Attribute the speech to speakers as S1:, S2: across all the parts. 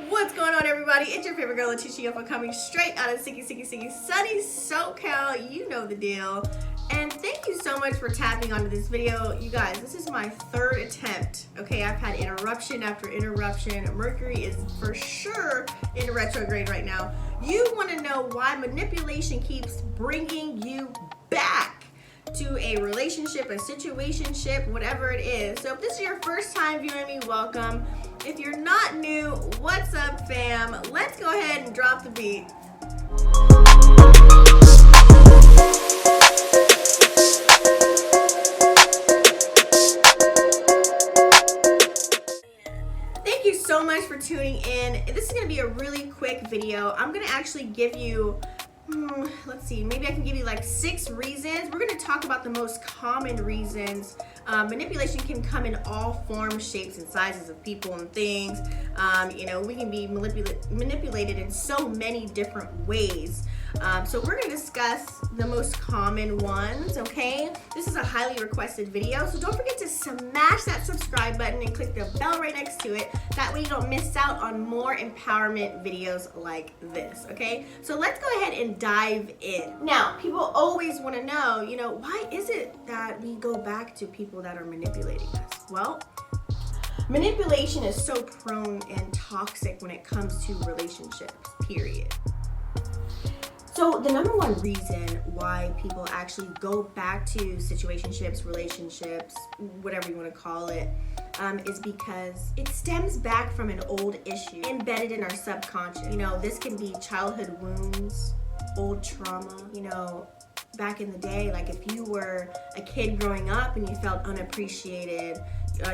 S1: What's going on, everybody? It's your favorite girl, Latisha, coming straight out of Sunny SoCal. You know the deal. And thank you so much for tapping onto this video. You guys, this is my third attempt. Okay, I've had interruption after interruption. Mercury is for sure in retrograde right now. You want to know why manipulation keeps bringing you back to a relationship, a situationship, whatever it is. So if this is your first time viewing me, welcome. If you're not new, what's up, fam? Let's go ahead and drop the beat. Thank you so much for tuning in. This is going to be a really quick video. I'm going to actually give you let's see, maybe I can give you like 6 reasons. We're going to talk about the most common reasons. Manipulation can come in all forms, shapes, and sizes of people and things. You know, we can be manipulated in so many different ways. So we're going to discuss the most common ones, okay? This is a highly requested video, so don't forget to smash that subscribe button and click the bell right next to it. That way you don't miss out on more empowerment videos like this, okay? So let's go ahead and dive in. Now, people always want to know, you know, why is it that we go back to people that are manipulating us? Well, manipulation is so prone and toxic when it comes to relationships, period. So the number one reason why people actually go back to situationships, relationships, whatever you want to call it, is because it stems back from an old issue embedded in our subconscious. You know, this can be childhood wounds, old trauma. You know, back in the day, like if you were a kid growing up and you felt unappreciated,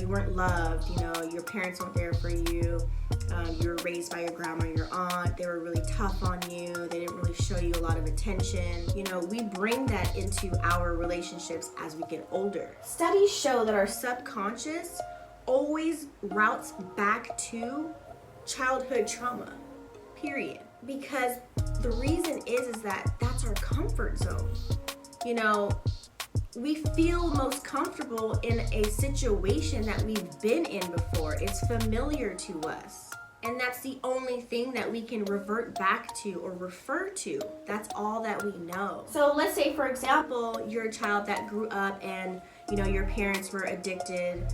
S1: you weren't loved, you know, your parents weren't there for you, you were raised by your grandma, your aunt, they were really tough on you, they didn't really show you a lot of attention. You know, we bring that into our relationships as we get older. Studies show that our subconscious always routes back to childhood trauma, period. Because the reason is that that's our comfort zone. You know, we feel most comfortable in a situation that we've been in before. It's familiar to us. And that's the only thing that we can revert back to or refer to. That's all that we know. So let's say, for example, you're a child that grew up and, you know, your parents were addicted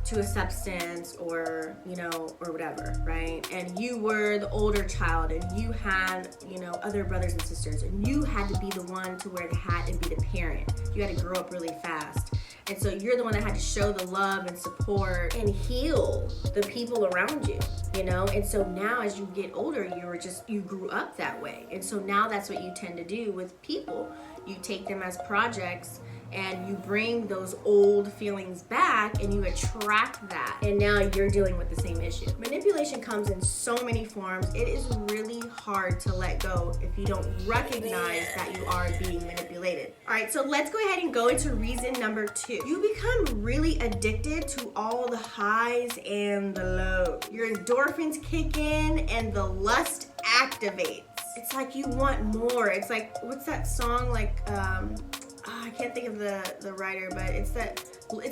S1: to a substance or, you know, or whatever, right? And you were the older child and you had, you know, other brothers and sisters, and you had to be the one to wear the hat and be the parent. You had to grow up really fast. And so you're the one that had to show the love and support and heal the people around you, you know? And so now as you get older, you grew up that way. And so now that's what you tend to do with people. You take them as projects and you bring those old feelings back and you attract that. And now you're dealing with the same issue. Manipulation comes in so many forms. It is really hard to let go if you don't recognize that you are being manipulated. All right, so let's go ahead and go into reason number 2. You become really addicted to all the highs and the lows. Your endorphins kick in and the lust activates. It's like you want more. It's like, what's that song like, I can't think of the writer, but it's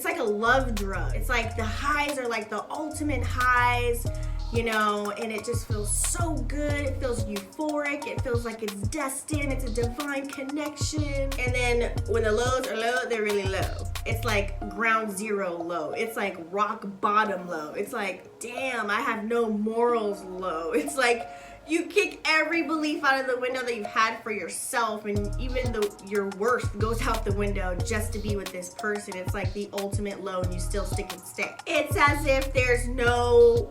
S1: like a love drug. It's like the highs are like the ultimate highs, you know, and it just feels so good. It feels euphoric. It feels like it's destined. It's a divine connection. And then when the lows are low, they're really low. It's like ground zero low. It's like rock bottom low. It's like, damn, I have no morals low. It's like you kick every belief out of the window that you've had for yourself, and even your worst goes out the window just to be with this person. It's like the ultimate low, and you still stick and stay. It's as if there's no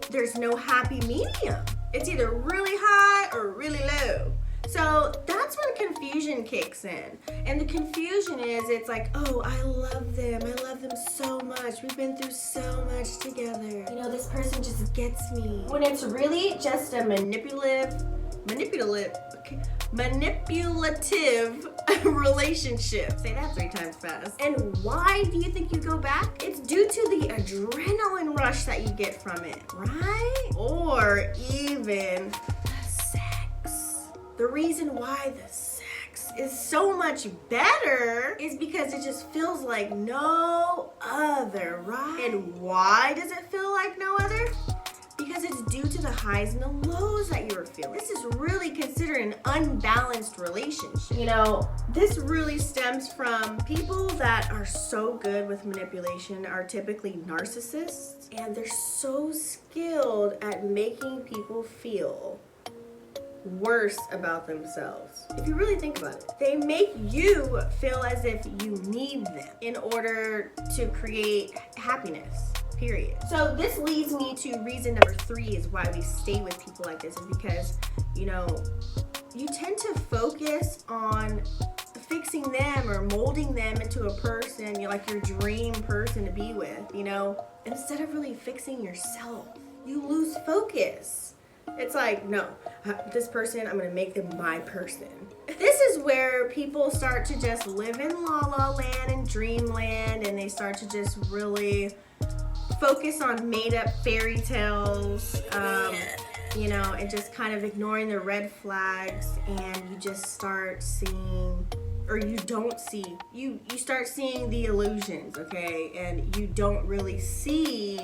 S1: happy medium. It's either really high or really low. So that's when confusion kicks in. And the confusion is, it's like, oh, I love them. I love them so much. We've been through so much together. You know, this person just gets me. When it's really just a manipulative relationship. Say that 3 times fast. And why do you think you go back? It's due to the adrenaline rush that you get from it, right? Or even the reason why the sex is so much better is because it just feels like no other, right? And why does it feel like no other? Because it's due due to the highs and the lows that you were feeling. This is really considered an unbalanced relationship. You know, this really stems from people that are so good with manipulation are typically narcissists, and they're so skilled at making people feel worse about themselves. If you really think about it, they make you feel as if you need them in order to create happiness, period. So this leads me to reason number 3 is why we stay with people like this, is because, you know, you tend to focus on fixing them or molding them into a person, you know, like your dream person to be with, you know, instead of really fixing yourself. You lose focus. It's like, no, this person, I'm gonna make them my person. This is where people start to just live in la la land and dreamland, and they start to just really focus on made up fairy tales, you know, and just kind of ignoring the red flags, and you just start seeing, or you don't see, you start seeing the illusions, okay? And you don't really see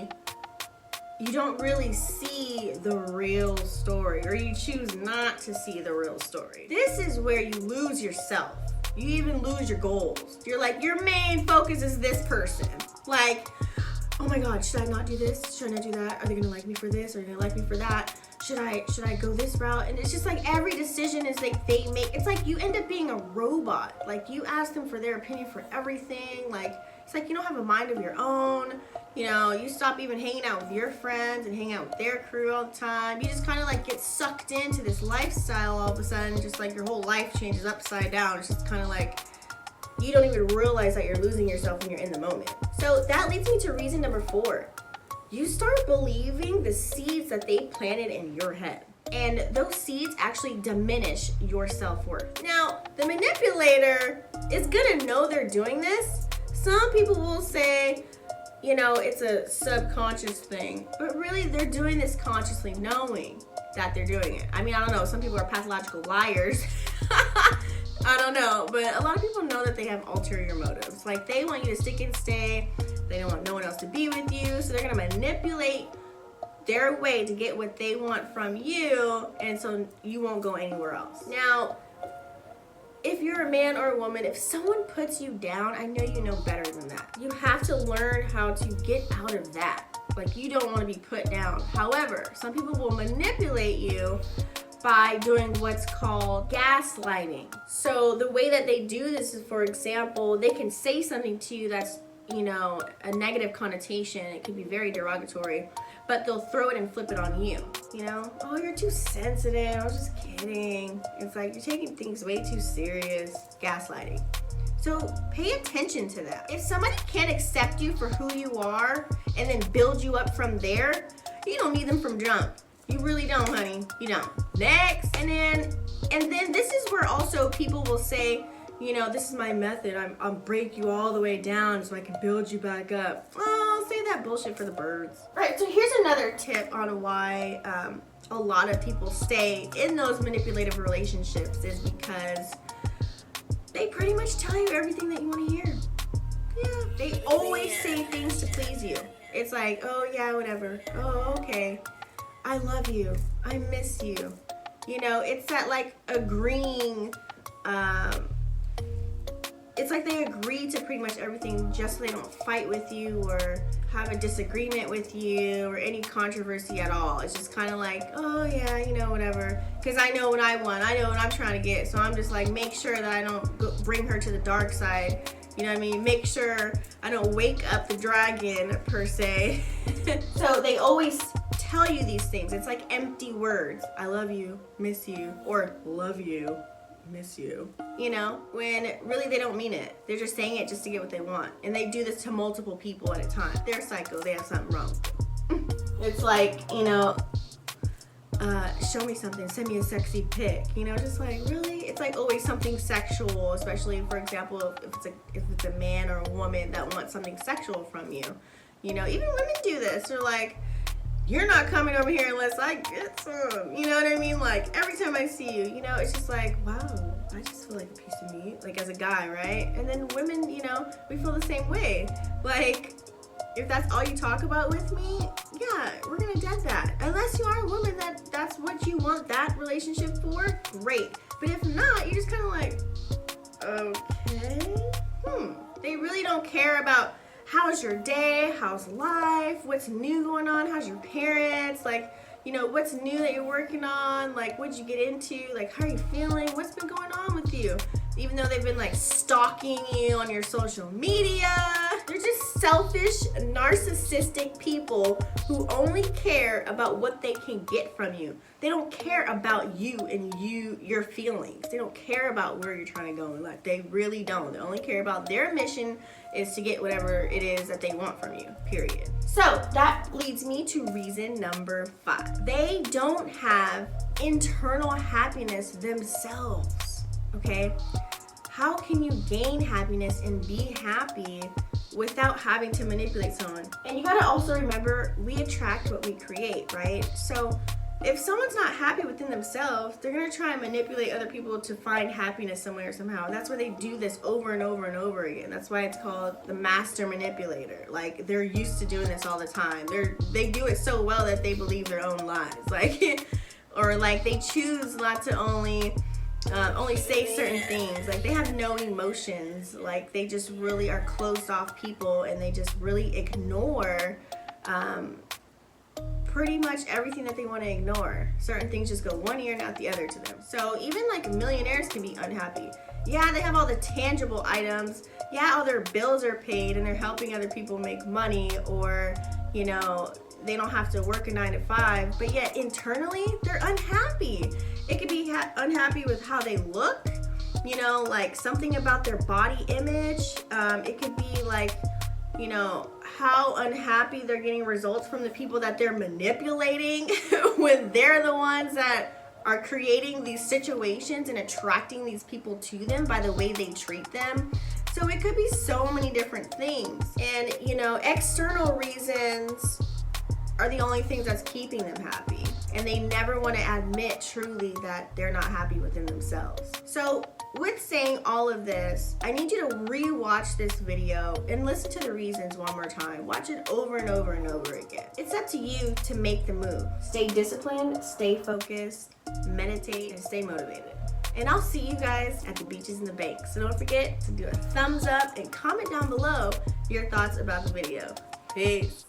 S1: the real story, or you choose not to see the real story. This is where you lose yourself. You even lose your goals. You're like, your main focus is this person. Like, oh my God, should I not do this? Should I not do that? Are they gonna like me for this? Are they gonna like me for that? Should I go this route? And it's just like every decision is like they make, it's like you end up being a robot. Like you ask them for their opinion for everything. Like, it's like you don't have a mind of your own. You know, you stop even hanging out with your friends and hang out with their crew all the time. You just kind of like get sucked into this lifestyle all of a sudden, just like your whole life changes upside down. It's just kind of like you don't even realize that you're losing yourself when you're in the moment. So that leads me to reason number 4. You start believing the seeds that they planted in your head. And those seeds actually diminish your self-worth. Now, the manipulator is gonna know they're doing this. Some people will say, you know, it's a subconscious thing, but really they're doing this consciously, knowing that they're doing it. I mean, I don't know, some people are pathological liars. I don't know, but a lot of people know that they have ulterior motives. Like, they want you to stick and stay, they don't want no one else to be with you, so they're gonna manipulate their way to get what they want from you, and so you won't go anywhere else. Now, if you're a man or a woman, if someone puts you down, I know you know better than that. You have to learn how to get out of that. Like, you don't want to be put down. However, some people will manipulate you by doing what's called gaslighting. So the way that they do this is, for example, they can say something to you that's, you know, a negative connotation. It could be very derogatory, but they'll throw it and flip it on you. You know, oh, you're too sensitive. I was just kidding. It's like you're taking things way too serious. Gaslighting. So pay attention to that. If somebody can't accept you for who you are and then build you up from there, you don't need them from jump. You really don't, honey. You don't. Next. And then this is where also people will say, you know, this is my method. I'll break you all the way down so I can build you back up. Oh, save that bullshit for the birds. All right, so here's another tip on why a lot of people stay in those manipulative relationships is because they pretty much tell you everything that you want to hear. Yeah, they always say things to please you. It's like, oh yeah, whatever. Oh, okay. I love you. I miss you. You know, it's that like agreeing, it's like they agree to pretty much everything just so they don't fight with you or have a disagreement with you or any controversy at all. It's just kind of like, oh yeah, you know, whatever. Because I know what I want. I know what I'm trying to get. So I'm just like, make sure that I don't bring her to the dark side. You know what I mean? Make sure I don't wake up the dragon, per se. So they always tell you these things. It's like empty words. I love you, miss you, or love you, miss you. You know, when really they don't mean it. They're just saying it just to get what they want. And they do this to multiple people at a time. They're psycho. They have something wrong. It's like, you know, show me something, send me a sexy pic, you know, just like, really? It's like always something sexual, especially, for example, if it's a man or a woman that wants something sexual from you. You know, even women do this. They're like, you're not coming over here unless I get some, you know what I mean? Like, every time I see you, you know, it's just like, wow, I just feel like a piece of meat, like as a guy, right? And then women, you know, we feel the same way. Like, if that's all you talk about with me, yeah, we're gonna dead that. Unless you are a woman. want that relationship for, great. But if not, you're just kind of like, okay. They really don't care about how's your day, how's life, what's new going on, how's your parents, like, you know, what's new that you're working on, like, what'd you get into, like, how are you feeling, what's been going on with you? Even though they've been like stalking you on your social media. They're just selfish, narcissistic people who only care about what they can get from you. They don't care about you and your feelings. They don't care about where you're trying to go in life. They really don't. They only care about their mission is to get whatever it is that they want from you, period. So that leads me to reason number 5. They don't have internal happiness themselves, okay? How can you gain happiness and be happy without having to manipulate someone? And you gotta also remember, we attract what we create, right? So if someone's not happy within themselves, they're gonna try and manipulate other people to find happiness somewhere or somehow. And that's why they do this over and over and over again. That's why it's called the master manipulator. Like, they're used to doing this all the time. They do it so well that they believe their own lies. Like, or like they choose not to only say certain things. Like, they have no emotions. Like, they just really are closed off people, and they just really ignore pretty much everything that they want to ignore. Certain things just go one ear and out the other to them. So even like millionaires can be unhappy. Yeah, they have all the tangible items. Yeah, all their bills are paid and they're helping other people make money, or, you know, they don't have to work a 9 to 5, but yet internally they're unhappy. It could be unhappy with how they look, you know, like something about their body image. It could be like, you know, how unhappy they're getting results from the people that they're manipulating when they're the ones that are creating these situations and attracting these people to them by the way they treat them. So it could be so many different things. And, you know, external reasons are the only things that's keeping them happy. And they never want to admit truly that they're not happy within themselves. So with saying all of this, I need you to re-watch this video and listen to the reasons one more time. Watch it over and over and over again. It's up to you to make the move. Stay disciplined, stay focused, meditate, and stay motivated. And I'll see you guys at the beaches and the banks. So don't forget to do a thumbs up and comment down below your thoughts about the video. Peace.